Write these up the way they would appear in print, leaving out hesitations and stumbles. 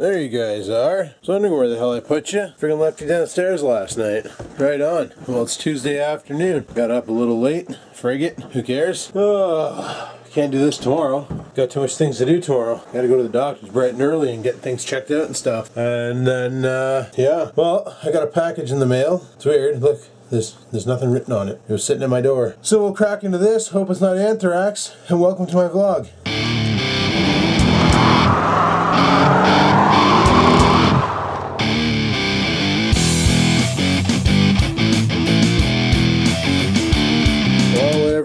There you guys are. I was wondering where the hell I put you. Freaking left you downstairs last night. Right on. Well, it's Tuesday afternoon. Got up a little late. Frigate. Who cares? Oh, can't do this tomorrow. Got too much things to do tomorrow. Gotta go to the doctor's bright and early and get things checked out and stuff. And then, yeah. Well, I got a package in the mail. It's weird. Look. There's nothing written on it. It was sitting at my door. So we'll crack into this. Hope it's not anthrax. And welcome to my vlog.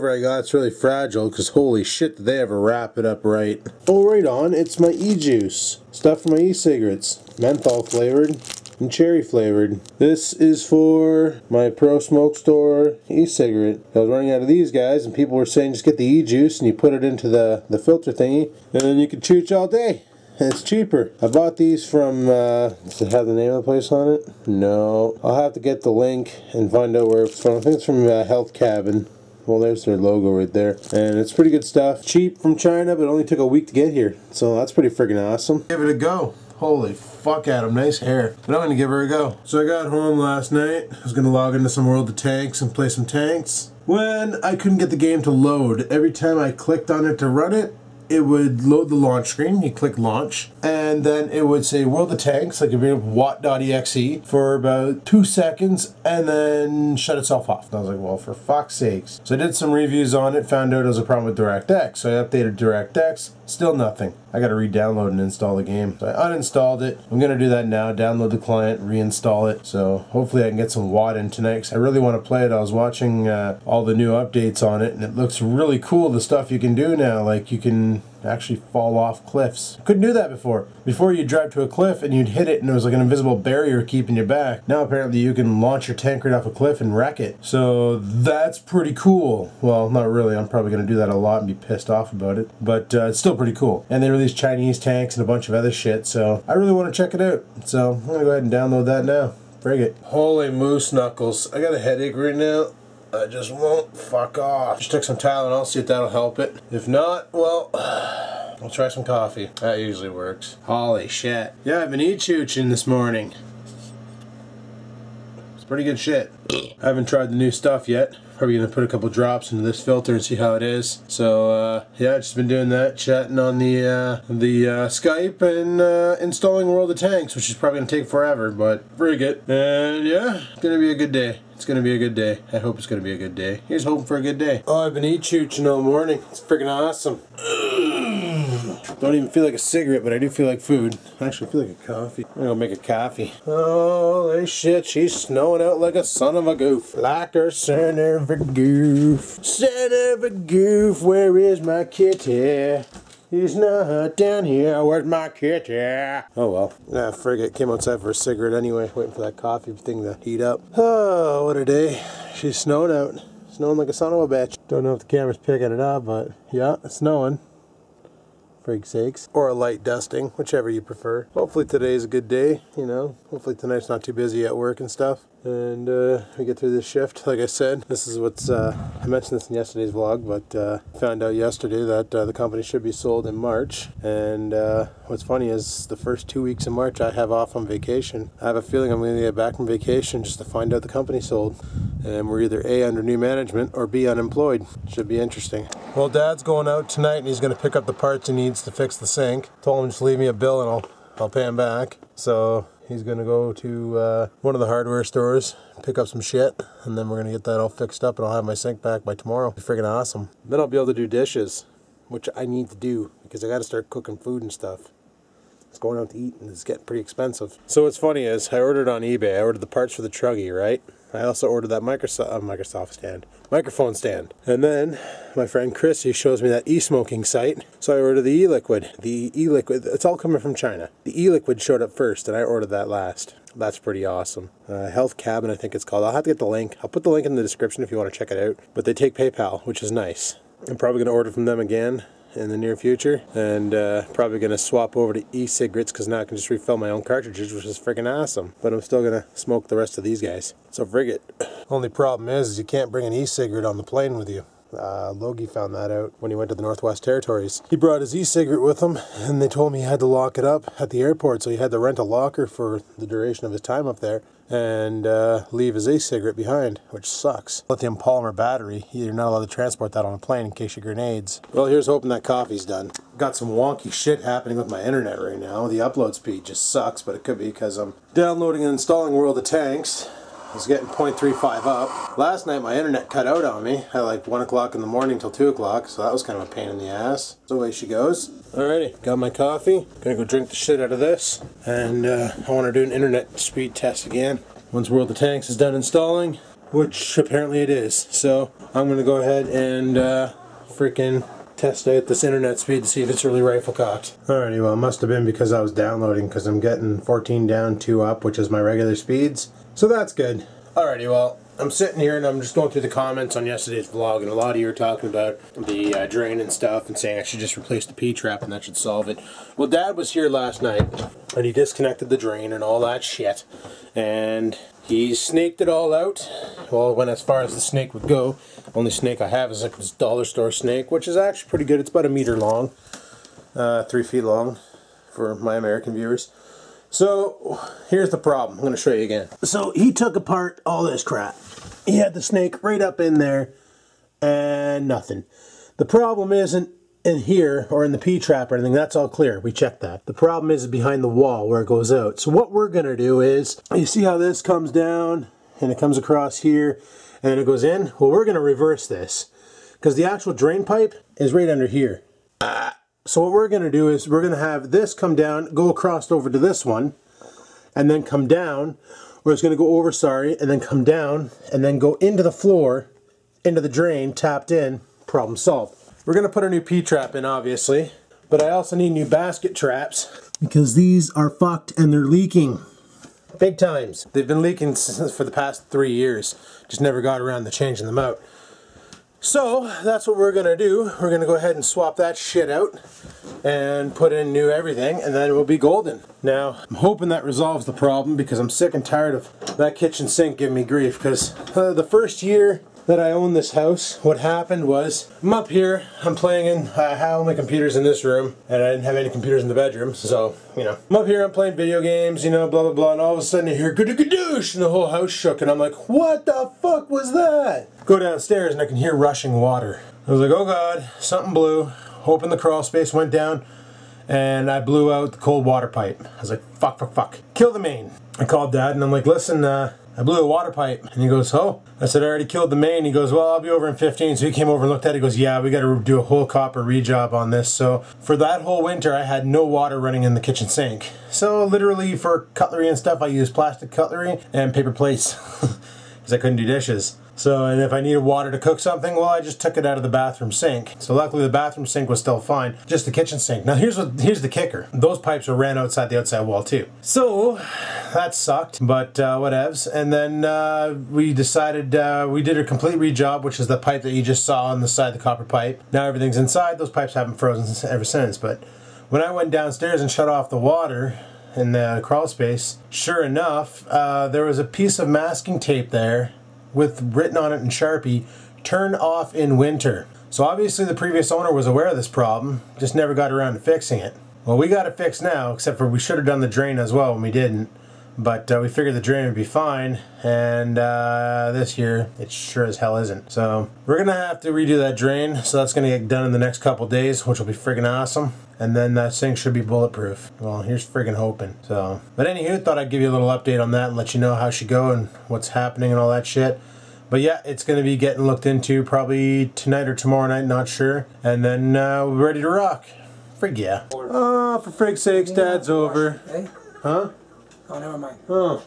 I got it's really fragile because holy shit did they ever wrap it up right. Oh, right on, it's my e-juice. Stuff for my e-cigarettes. Menthol flavored and cherry flavored. This is for my Pro Smoke Store e-cigarette. I was running out of these guys and people were saying just get the e-juice and you put it into the filter thingy and then you can chooch all day. And it's cheaper. I bought these from, does it have the name of the place on it? No. I'll have to get the link and find out where it's from. I think it's from Health Cabin. Well, there's their logo right there. And it's pretty good stuff. Cheap from China, but it only took a week to get here. So that's pretty freaking awesome. Give it a go. Holy fuck, Adam, nice hair. But I'm gonna give her a go. So I got home last night. I was gonna log into some World of Tanks and play some tanks. When I couldn't get the game to load, every time I clicked on it to run it, it would load the launch screen. You click launch, and then it would say World of Tanks, like it'd be watt.exe for about 2 seconds, and then shut itself off. And I was like, well, for fuck's sakes. So I did some reviews on it, found out it was a problem with DirectX. So I updated DirectX, still nothing. I gotta re-download and install the game. So I uninstalled it. I'm gonna do that now, download the client, reinstall it. So hopefully I can get some watt in tonight, because I really want to play it. I was watching all the new updates on it, and it looks really cool, the stuff you can do now. Like you can actually fall off cliffs. Couldn't do that before. Before you'd drive to a cliff and you'd hit it and it was like an invisible barrier keeping you back. Now apparently you can launch your tank right off a cliff and wreck it. So that's pretty cool. Well, not really. I'm probably going to do that a lot and be pissed off about it. But it's still pretty cool. And they released Chinese tanks and a bunch of other shit. So I really want to check it out. So I'm going to go ahead and download that now. Frig it. Holy moose knuckles. I got a headache right now. I just won't fuck off. Just took some Tylenol, see if that'll help it. If not, well, I'll try some coffee. That usually works. Holy shit. Yeah, I've been e-chooching this morning. It's pretty good shit. I haven't tried the new stuff yet. Probably gonna put a couple drops into this filter and see how it is. So yeah, just been doing that, chatting on the Skype and installing World of Tanks, which is probably gonna take forever, but very good. And yeah, it's gonna be a good day. It's gonna be a good day. I hope it's gonna be a good day. Here's hoping for a good day. Oh, I've been e-chooching all morning. It's freaking awesome. Don't even feel like a cigarette, but I do feel like food. I actually feel like a coffee. I'm gonna go make a coffee. Holy shit, she's snowing out like a son of a goof. Like a son of a goof. Son of a goof, where is my kitty? He's not down here, where's my kitty? Oh well. Nah, frig it. Came outside for a cigarette anyway, waiting for that coffee thing to heat up. Oh, what a day. She's snowing out. Snowing like a son of a bitch. Don't know if the camera's picking it up, but yeah, it's snowing. Frig sakes. Or a light dusting, whichever you prefer. Hopefully today's a good day, you know. Hopefully tonight's not too busy at work and stuff. And we get through this shift. Like I said, this is what's, I mentioned this in yesterday's vlog, but found out yesterday that the company should be sold in March. And what's funny is the first 2 weeks in March I have off on vacation. I have a feeling I'm going to get back from vacation just to find out the company sold. And we're either A, under new management, or B, unemployed. Should be interesting. Well, Dad's going out tonight and he's going to pick up the parts he needs to fix the sink. Told him just leave me a bill and I'll pay him back. So he's going to go to one of the hardware stores, pick up some shit, and then we're going to get that all fixed up and I'll have my sink back by tomorrow. It'll be freaking awesome. Then I'll be able to do dishes, which I need to do because I got to start cooking food and stuff. It's going out to eat and it's getting pretty expensive. So what's funny is I ordered on eBay. I ordered the parts for the Truggy, right? I also ordered that microphone stand. And then my friend Chris, he shows me that e-smoking site. So I ordered the e-liquid. The e-liquid, it's all coming from China. The e-liquid showed up first and I ordered that last. That's pretty awesome. Health Cabin, I think it's called. I'll have to get the link. I'll put the link in the description if you want to check it out. But they take PayPal, which is nice. I'm probably going to order from them again in the near future, and probably going to swap over to e-cigarettes because now I can just refill my own cartridges, which is freaking awesome. But I'm still going to smoke the rest of these guys. So frig it. Only problem is you can't bring an e-cigarette on the plane with you. Logie found that out when he went to the Northwest Territories. He brought his e-cigarette with him, and they told me he had to lock it up at the airport, so he had to rent a locker for the duration of his time up there and leave his e-cigarette behind, which sucks. Lithium polymer battery, you're not allowed to transport that on a plane in case of grenades. Well, here's hoping that coffee's done. Got some wonky shit happening with my internet right now. The upload speed just sucks, but it could be because I'm downloading and installing World of Tanks. It's getting 0.35 up. Last night my internet cut out on me at like 1 o'clock in the morning till 2 o'clock, so that was kind of a pain in the ass. So away she goes. Alrighty, got my coffee. Gonna go drink the shit out of this. And I want to do an internet speed test again once World of Tanks is done installing, which apparently it is. So I'm gonna go ahead and freaking test out this internet speed to see if it's really rifle cocked. Alrighty, well it must have been because I was downloading, because I'm getting 14 down, 2 up, which is my regular speeds. So that's good. Alrighty, well, I'm sitting here and I'm just going through the comments on yesterday's vlog, and a lot of you are talking about the drain and stuff and saying I should just replace the P-trap and that should solve it. Well, Dad was here last night and he disconnected the drain and all that shit, and he snaked it all out. Well, went as far as the snake would go. Only snake I have is like this dollar store snake, which is actually pretty good. It's about 1 meter long, 3 feet long for my American viewers. So, here's the problem. I'm going to show you again. So, he took apart all this crap. He had the snake right up in there, and nothing. The problem isn't in here, or in the P-trap or anything. That's all clear. We checked that. The problem is behind the wall where it goes out. So, what we're going to do is, you see how this comes down, and it comes across here, and then it goes in? Well, we're going to reverse this, because the actual drain pipe is right under here. So what we're going to do is we're going to have this come down, go across over to this one, and then come down, or it's going to go over, sorry, and then come down, and then go into the floor, into the drain, tapped in, problem solved. We're going to put a new P-trap in, obviously, but I also need new basket traps, because these are fucked and they're leaking. Big times. They've been leaking for the past 3 years, just never got around to changing them out. So, that's what we're going to do. We're going to go ahead and swap that shit out and put in new everything, and then we'll be golden. Now, I'm hoping that resolves the problem, because I'm sick and tired of that kitchen sink giving me grief, because the first year that I owned this house, what happened was, I'm up here, I'm playing in, I have all my computers in this room, and I didn't have any computers in the bedroom, so, you know. I'm up here, I'm playing video games, you know, blah blah blah, and all of a sudden I hear gadoosh, and the whole house shook, and I'm like, what the fuck was that? Go downstairs and I can hear rushing water. I was like, oh god, something blew, hoping the crawl space went down, and I blew out the cold water pipe. I was like, fuck, fuck, fuck. Kill the main. I called Dad and I'm like, listen, I blew a water pipe. And he goes, oh. I said, I already killed the main. He goes, well, I'll be over in 15. So he came over and looked at it. He goes, yeah, we got to do a whole copper rejob on this. So for that whole winter, I had no water running in the kitchen sink. So literally for cutlery and stuff, I used plastic cutlery and paper plates because I couldn't do dishes. So, and if I needed water to cook something, well, I just took it out of the bathroom sink. So luckily the bathroom sink was still fine, just the kitchen sink. Now here's the kicker. Those pipes were ran outside the outside wall too. So, that sucked, but whatevs. And then we decided, we did a complete rejob, which is the pipe that you just saw on the side of the copper pipe. Now everything's inside. Those pipes haven't frozen ever since. But when I went downstairs and shut off the water in the crawl space, sure enough, there was a piece of masking tape there with written on it in Sharpie, turn off in winter. So obviously the previous owner was aware of this problem, just never got around to fixing it. Well, we got it fixed now, except for we should have done the drain as well when we didn't. But we figured the drain would be fine, and this year it sure as hell isn't. So we're gonna have to redo that drain, so that's gonna get done in the next couple days, which will be friggin' awesome. And then that sink should be bulletproof. Well, here's friggin' hoping. So, but anywho, thought I'd give you a little update on that and let you know how she go and what's happening and all that shit. But yeah, it's gonna be getting looked into probably tonight or tomorrow night, not sure. And then we're ready to rock. Frig yeah. Oh, for frig's sakes, Dad's over. Huh? Oh, never mind. Oh.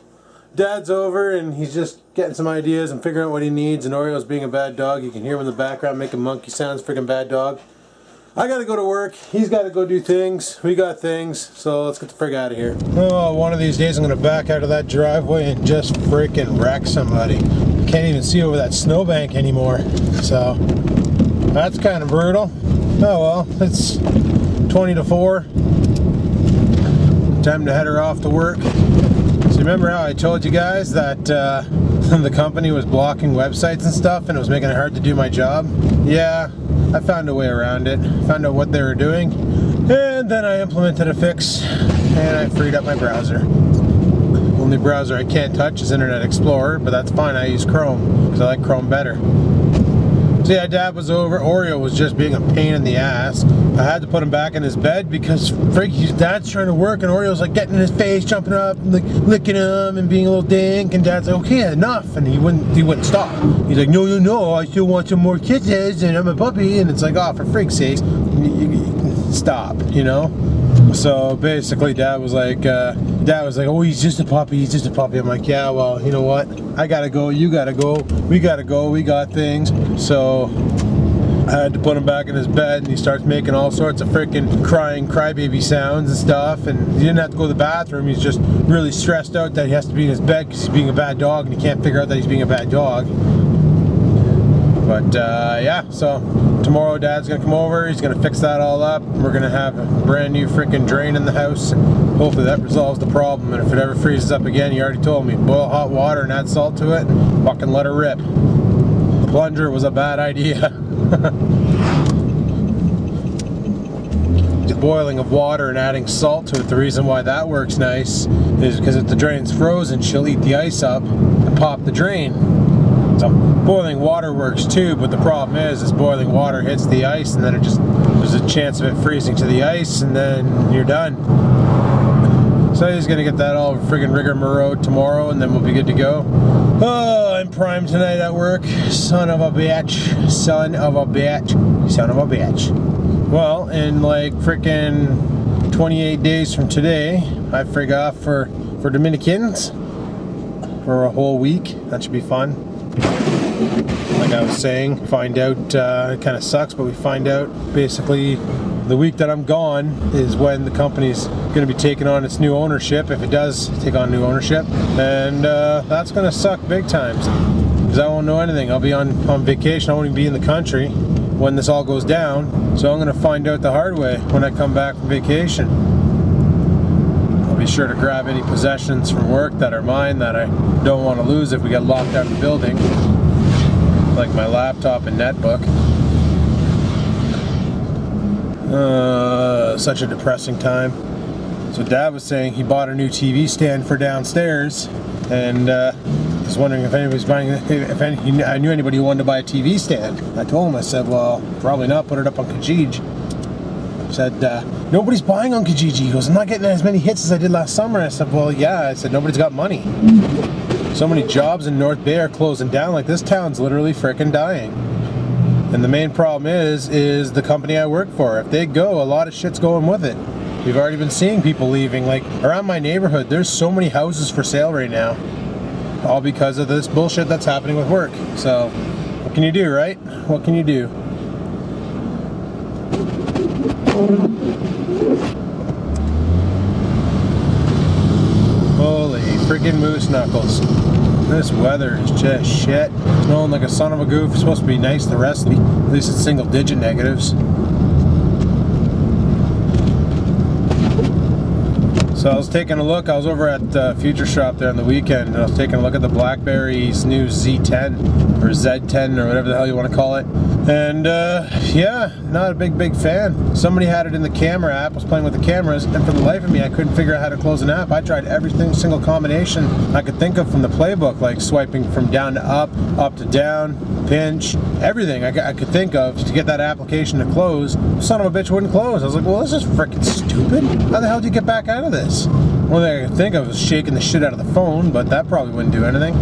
Dad's over and he's just getting some ideas and figuring out what he needs, and Oreo's being a bad dog. You can hear him in the background making monkey sounds, friggin' bad dog. I gotta go to work, he's gotta go do things, we got things, so let's get the frig out of here. Oh, one of these days I'm gonna back out of that driveway and just freaking wreck somebody. Can't even see over that snowbank anymore, so that's kind of brutal. Oh well, it's 20 to 4. Time to head her off to work. So remember how I told you guys that the company was blocking websites and stuff and it was making it hard to do my job. Yeah, I found a way around it. Found out what they were doing, and then I implemented a fix and I freed up my browser. Only browser I can't touch is Internet Explorer, but that's fine. I use Chrome because I like Chrome better. So yeah, Dad was over. Oreo was just being a pain in the ass. I had to put him back in his bed because his Dad's trying to work and Oreo's like getting in his face, jumping up, and like licking him and being a little dink, and Dad's like, okay, enough, and he wouldn't stop. He's like, no, I still want some more kisses and I'm a puppy, and it's like, oh, for freak's sake, stop, you know? So basically Dad was like, oh, he's just a puppy, I'm like, yeah, well, you know what, I gotta go, you gotta go, we got things. So I had to put him back in his bed, and he starts making all sorts of freaking crying crybaby sounds and stuff, and he didn't have to go to the bathroom. He's just really stressed out that he has to be in his bed because he's being a bad dog, and he can't figure out that he's being a bad dog. But yeah, so tomorrow Dad's gonna come over, he's gonna fix that all up. We're gonna have a brand new freaking drain in the house. Hopefully that resolves the problem, and if it ever freezes up again, he already told me, boil hot water and add salt to it and fucking let her rip. The plunger was a bad idea. The boiling of water and adding salt to it, the reason why that works nice is because if the drain's frozen, she'll eat the ice up and pop the drain. So boiling water works too, but the problem is boiling water hits the ice, and then there's a chance of it freezing to the ice, and then you're done. So he's gonna get that all friggin' rigmarole tomorrow, and then we'll be good to go. Oh, I'm primed tonight at work. Son of a bitch. Son of a bitch. Son of a bitch. Well, in like frickin' 28 days from today, I frig off for Dominicans for a whole week. That should be fun. Like I was saying, find out, it kind of sucks, but we find out basically the week that I'm gone is when the company's going to be taking on its new ownership, if it does take on new ownership, and that's going to suck big time because I won't know anything. I'll be on vacation, I won't even be in the country when this all goes down, so I'm going to find out the hard way when I come back from vacation. I'll be sure to grab any possessions from work that are mine that I don't want to lose if we get locked out of the building, like my laptop and netbook. Such a depressing time. So Dad was saying he bought a new TV stand for downstairs, and I was wondering if anybody's buying, I knew anybody who wanted to buy a TV stand. I told him, I said, well, probably not, put it up on Kijiji. I said, nobody's buying on Kijiji. He goes, I'm not getting as many hits as I did last summer. I said, well, yeah. I said, nobody's got money. So many jobs in North Bay are closing down. Like, this town's literally frickin' dying. And the main problem is the company I work for. If they go, a lot of shit's going with it. We've already been seeing people leaving. Like, around my neighborhood, there's so many houses for sale right now. All because of this bullshit that's happening with work. So, what can you do, right? What can you do? Holy freaking moose knuckles. This weather is just shit. Snowing like a son of a goof. It's supposed to be nice the rest of the week. At least it's single digit negatives. So I was taking a look, I was over at Future Shop there on the weekend, and I was taking a look at the BlackBerry's new Z10, or Z10, or whatever the hell you want to call it. And yeah, not a big fan. Somebody had it in the camera app, was playing with the cameras, and for the life of me I couldn't figure out how to close an app. I tried every single combination I could think of from the playbook, like swiping from down to up to down, pinch, everything I could think of to get that application to close. Son of a bitch wouldn't close. I was like, well, this is freaking stupid. How the hell do you get back out of this? One thing I could think of was shaking the shit out of the phone, but that probably wouldn't do anything.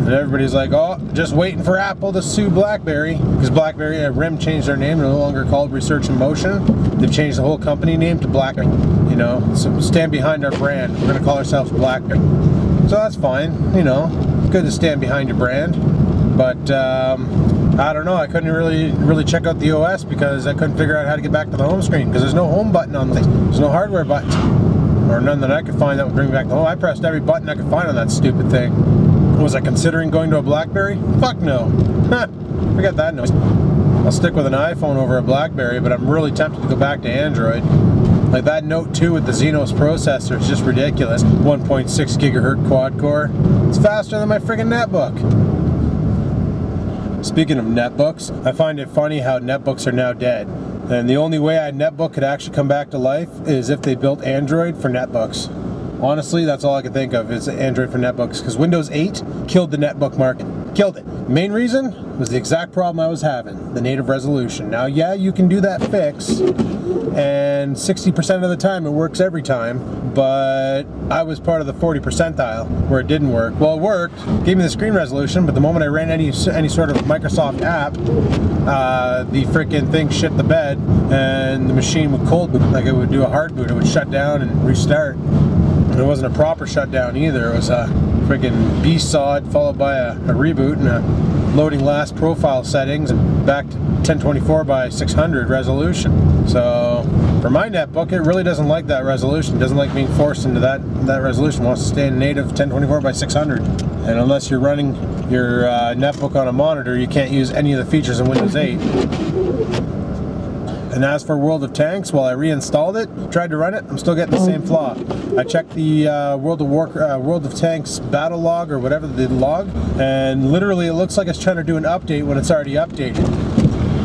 And everybody's like, oh, just waiting for Apple to sue BlackBerry, because BlackBerry and RIM changed their name. They're no longer called Research in Motion. They've changed the whole company name to BlackBerry. You know, so stand behind our brand. We're going to call ourselves BlackBerry. So that's fine, you know, good to stand behind your brand. But I don't know, I couldn't really check out the OS because I couldn't figure out how to get back to the home screen, because there's no home button on this. There's no hardware button, or none that I could find that would bring me back to home. I pressed every button I could find on that stupid thing. Was I considering going to a BlackBerry? Fuck no. Forget that noise. I'll stick with an iPhone over a BlackBerry, but I'm really tempted to go back to Android. Like that Note 2 with the Xenos processor is just ridiculous. 1.6 gigahertz quad core. It's faster than my friggin' netbook. Speaking of netbooks, I find it funny how netbooks are now dead. And the only way a netbook could actually come back to life is if they built Android for netbooks. Honestly, that's all I can think of is Android for netbooks, because Windows 8 killed the netbook market. Killed it. Main reason was the exact problem I was having, the native resolution. Now, yeah, you can do that fix, and 60% of the time it works every time, but I was part of the 40 percentile where it didn't work. Well, it worked, gave me the screen resolution, but the moment I ran any sort of Microsoft app, the freaking thing shit the bed, and the machine would cold boot, like it would do a hard boot, it would shut down and restart. And it wasn't a proper shutdown either, it was a freaking BSOD followed by a reboot and a loading last profile settings and back to 1024 by 600 resolution. So for my netbook, it really doesn't like that resolution. It doesn't like being forced into that resolution. It wants to stay in native 1024 by 600. And unless you're running your netbook on a monitor, you can't use any of the features in Windows 8. And as for World of Tanks, while I reinstalled it, tried to run it, I'm still getting the same flaw. I checked the World of Tanks battle log or whatever the log, and literally it looks like it's trying to do an update when it's already updated.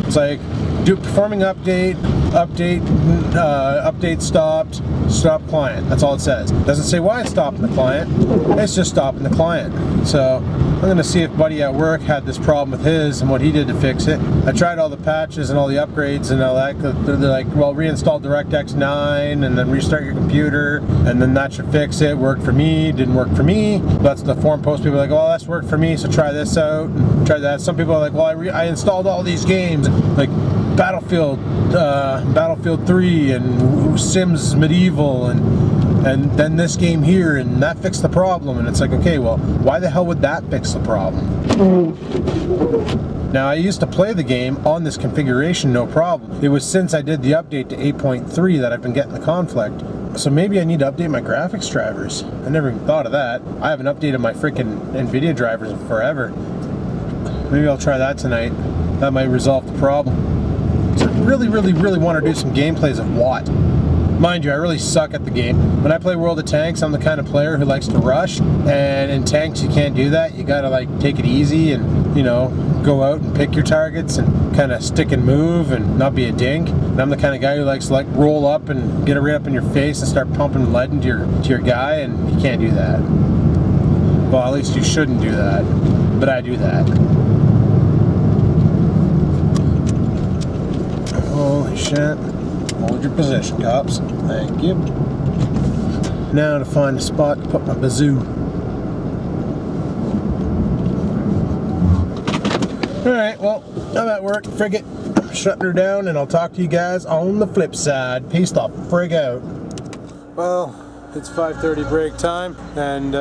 It's like performing update, update stopped, stop client. That's all it says. It doesn't say why it's stopping the client. It's just stopping the client. So I'm going to see if Buddy at work had this problem with his and what he did to fix it. I tried all the patches and all the upgrades and all that. They're like, well, reinstall DirectX 9 and then restart your computer and then that should fix it. Worked for me, didn't work for me. That's the forum post. People are like, well, that's worked for me, so try this out and try that. Some people are like, well, I installed all these games, like Battlefield 3 and Sims Medieval and then this game here, and that fixed the problem. And it's like, okay, well, why the hell would that fix the problem? Now, I used to play the game on this configuration, no problem. It was since I did the update to 8.3 that I've been getting the conflict. So maybe I need to update my graphics drivers. I never even thought of that. I haven't updated my freaking NVIDIA drivers in forever. Maybe I'll try that tonight. That might resolve the problem. So I really want to do some gameplays of Watt. Mind you, I really suck at the game. When I play World of Tanks, I'm the kind of player who likes to rush, and in tanks you can't do that. You gotta like take it easy and, you know, go out and pick your targets and kind of stick and move and not be a dink. And I'm the kind of guy who likes to like roll up and get it right up in your face and start pumping lead into your guy, and you can't do that. Well, at least you shouldn't do that, but I do that. Holy shit. Hold your position, cops. Thank you. Now to find a spot to put my bazoo. Alright, well, I'm at work. Frig it. I'm shutting her down, and I'll talk to you guys on the flip side. Peace the frig out. Well, it's 5:30 break time, and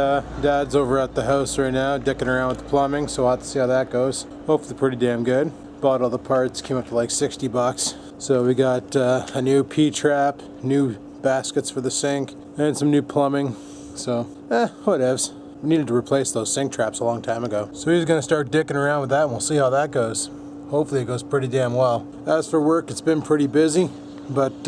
Dad's over at the house right now, dicking around with the plumbing, so I'll have to see how that goes. Hopefully pretty damn good. Bought all the parts, came up to like 60 bucks. So we got a new P-trap, new baskets for the sink, and some new plumbing. So, whatevs. We needed to replace those sink traps a long time ago. So he's gonna start dicking around with that, and we'll see how that goes. Hopefully it goes pretty damn well. As for work, it's been pretty busy, but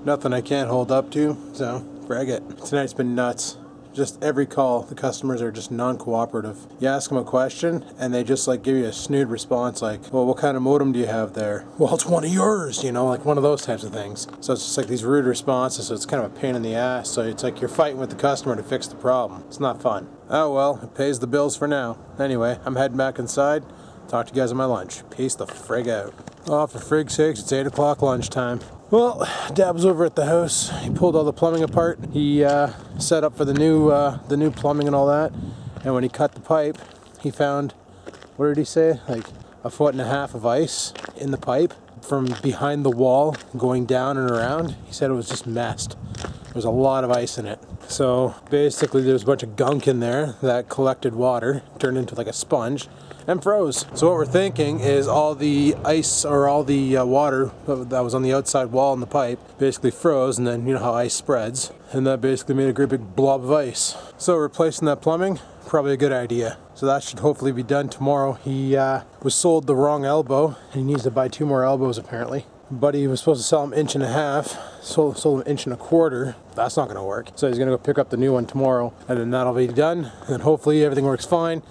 nothing I can't hold up to, so frag it. Tonight's been nuts. Just every call, the customers are just non-cooperative. You ask them a question, and they just like give you a snood response like, well, what kind of modem do you have there? Well, it's one of yours, you know, like one of those types of things. So it's just like these rude responses, so it's kind of a pain in the ass. So it's like you're fighting with the customer to fix the problem. It's not fun. Oh well, it pays the bills for now. Anyway, I'm heading back inside. Talk to you guys on my lunch. Peace the frig out. Oh, for frig's sakes, it's 8 o'clock lunchtime. Well, Dad was over at the house. He pulled all the plumbing apart. He set up for the new plumbing and all that. And when he cut the pipe, he found, what did he say? Like 1.5 foot of ice in the pipe from behind the wall going down and around. He said it was just messed. There was a lot of ice in it. So basically there's a bunch of gunk in there that collected water, turned into like a sponge, and froze. So what we're thinking is all the ice or all the water that was on the outside wall in the pipe basically froze, and then you know how ice spreads, and that basically made a great big blob of ice. So replacing that plumbing, probably a good idea. So that should hopefully be done tomorrow. He was sold the wrong elbow, and he needs to buy 2 more elbows apparently. buddy was supposed to sell them 1.5 inches, sold them 1.25 inches. That's not going to work. So he's going to go pick up the new one tomorrow, and then that'll be done. And hopefully everything works fine.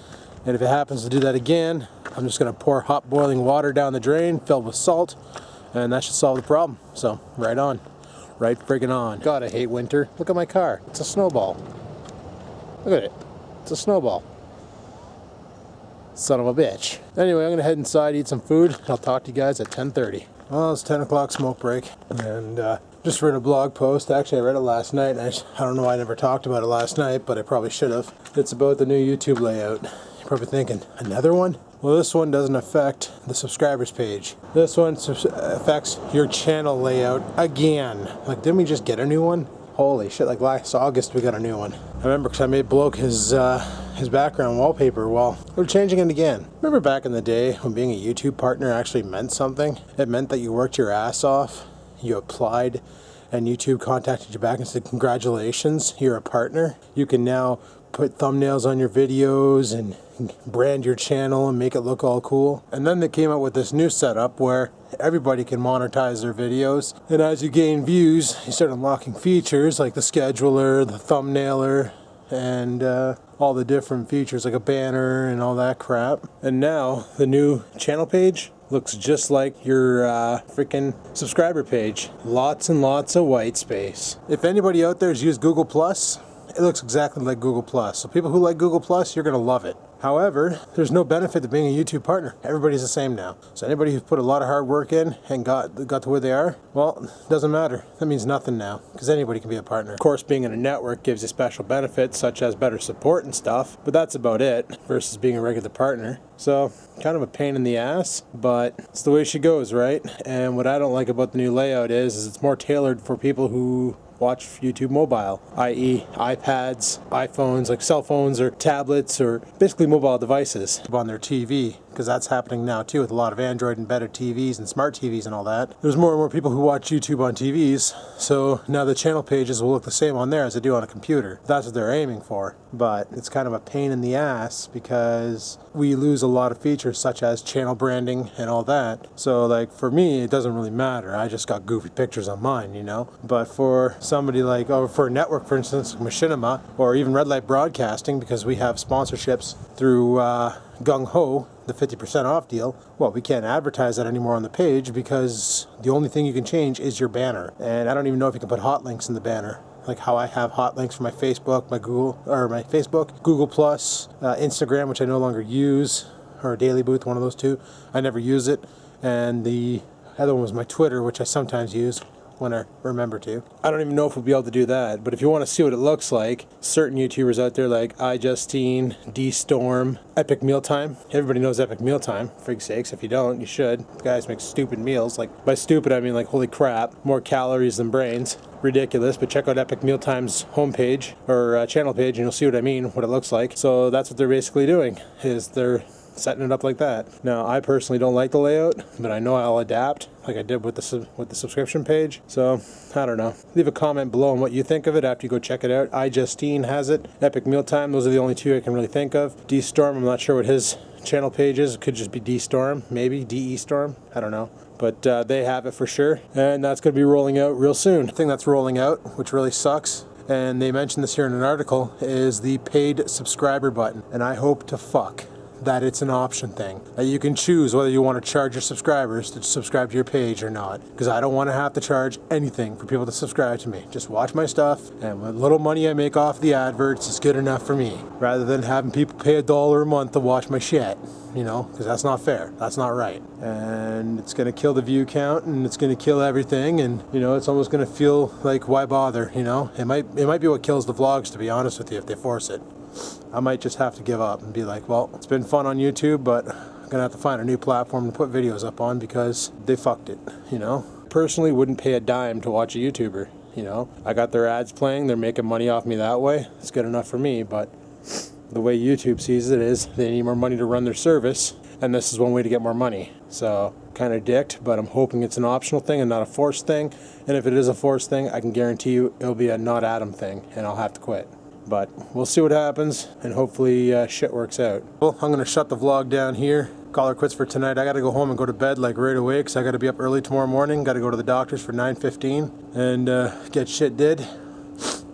And if it happens to do that again, I'm just going to pour hot boiling water down the drain filled with salt, and that should solve the problem. So right on. Right friggin' on. God, I hate winter. Look at my car. It's a snowball. Look at it. It's a snowball. Son of a bitch. Anyway, I'm going to head inside, eat some food. I'll talk to you guys at 10:30. Well, it's 10 o'clock smoke break. And just read a blog post. Actually, I read it last night. And I don't know why I never talked about it last night, but I probably should have. It's about the new YouTube layout. You're probably thinking, another one? Well, this one doesn't affect the subscribers page. This one affects your channel layout again. Like, didn't we just get a new one? Holy shit, like last August we got a new one. I remember because I made Bloke his background wallpaper. Well, we're changing it again. Remember back in the day when being a YouTube partner actually meant something? It meant that you worked your ass off, you applied, and YouTube contacted you back and said, congratulations, you're a partner. You can now put thumbnails on your videos and brand your channel and make it look all cool. And then they came out with this new setup where everybody can monetize their videos, and as you gain views you start unlocking features like the scheduler, the thumbnailer, and all the different features like a banner and all that crap. And now the new channel page looks just like your freaking subscriber page. Lots and lots of white space. If anybody out there has used Google Plus, it looks exactly like Google Plus. So people who like Google Plus, you're gonna love it. However, there's no benefit to being a YouTube partner. Everybody's the same now. So anybody who's put a lot of hard work in and got to where they are, well, it doesn't matter. That means nothing now, because anybody can be a partner. Of course, being in a network gives you special benefits, such as better support and stuff, but that's about it, versus being a regular partner. So, kind of a pain in the ass, but it's the way she goes, right? And what I don't like about the new layout is it's more tailored for people who watch YouTube mobile, i.e. iPads, iPhones, like cell phones or tablets, or basically mobile devices on their TV, because that's happening now too with a lot of Android embedded TVs and smart TVs and all that. There's more and more people who watch YouTube on TVs, so now the channel pages will look the same on there as they do on a computer. That's what they're aiming for, but it's kind of a pain in the ass because we lose a lot of features such as channel branding and all that. So like for me, it doesn't really matter. I just got goofy pictures on mine, you know? But for somebody like, or for a network, for instance, Machinima, or even Red Light Broadcasting, because we have sponsorships through Gung Ho, the 50% off deal, well, we can't advertise that anymore on the page because the only thing you can change is your banner. And I don't even know if you can put hot links in the banner. Like how I have hot links for my Facebook, my Facebook, Google Plus, Instagram, which I no longer use, or Daily Booth, one of those two. I never use it. And the other one was my Twitter, which I sometimes use when I remember to. I don't even know if we'll be able to do that, but if you want to see what it looks like, certain YouTubers out there like iJustine, D-Storm, Epic Mealtime. Everybody knows Epic Mealtime, for fig's sakes. If you don't, you should. The guys make stupid meals. Like, by stupid I mean like holy crap, more calories than brains. Ridiculous, but check out Epic Mealtime's homepage or channel page and you'll see what I mean, what it looks like. So that's what they're basically doing, is they're setting it up like that. Now, I personally don't like the layout, but I know I'll adapt like I did with the subscription page. So, I don't know. Leave a comment below on what you think of it after you go check it out. iJustine has it. Epic Mealtime, those are the only two I can really think of. D-Storm, I'm not sure what his channel page is. It could just be D-Storm, maybe D-E-Storm, I don't know. But they have it for sure, and that's going to be rolling out real soon. The thing that's rolling out, which really sucks, and they mentioned this here in an article, is the paid subscriber button. And I hope to fuck that it's an option thing. That you can choose whether you want to charge your subscribers to subscribe to your page or not. Because I don't want to have to charge anything for people to subscribe to me. Just watch my stuff, and what little money I make off the adverts is good enough for me. Rather than having people pay $1 a month to watch my shit. You know, because that's not fair. That's not right. And it's going to kill the view count, and it's going to kill everything, and you know, it's almost going to feel like, why bother, you know? It might be what kills the vlogs, to be honest with you, if they force it. I might just have to give up and be like, well, it's been fun on YouTube, but I'm going to have to find a new platform to put videos up on because they fucked it, you know? Personally, wouldn't pay a dime to watch a YouTuber, you know? I got their ads playing, they're making money off me that way. It's good enough for me, but the way YouTube sees it is they need more money to run their service, and this is one way to get more money. So, kind of dicked, but I'm hoping it's an optional thing and not a forced thing. And if it is a forced thing, I can guarantee you it'll be a not Adam thing, and I'll have to quit. But we'll see what happens, and hopefully shit works out. Well, I'm gonna shut the vlog down here. Call her quits for tonight. I gotta go home and go to bed like right away because I gotta be up early tomorrow morning. Gotta go to the doctor's for 9:15 and get shit did.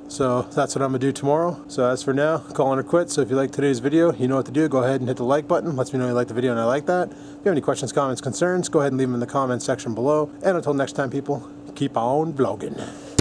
So that's what I'm gonna do tomorrow. So as for now, calling her quits. So if you like today's video, you know what to do. Go ahead and hit the like button. Lets me know you like the video and I like that. If you have any questions, comments, concerns, go ahead and leave them in the comments section below. And until next time, people, keep on vlogging.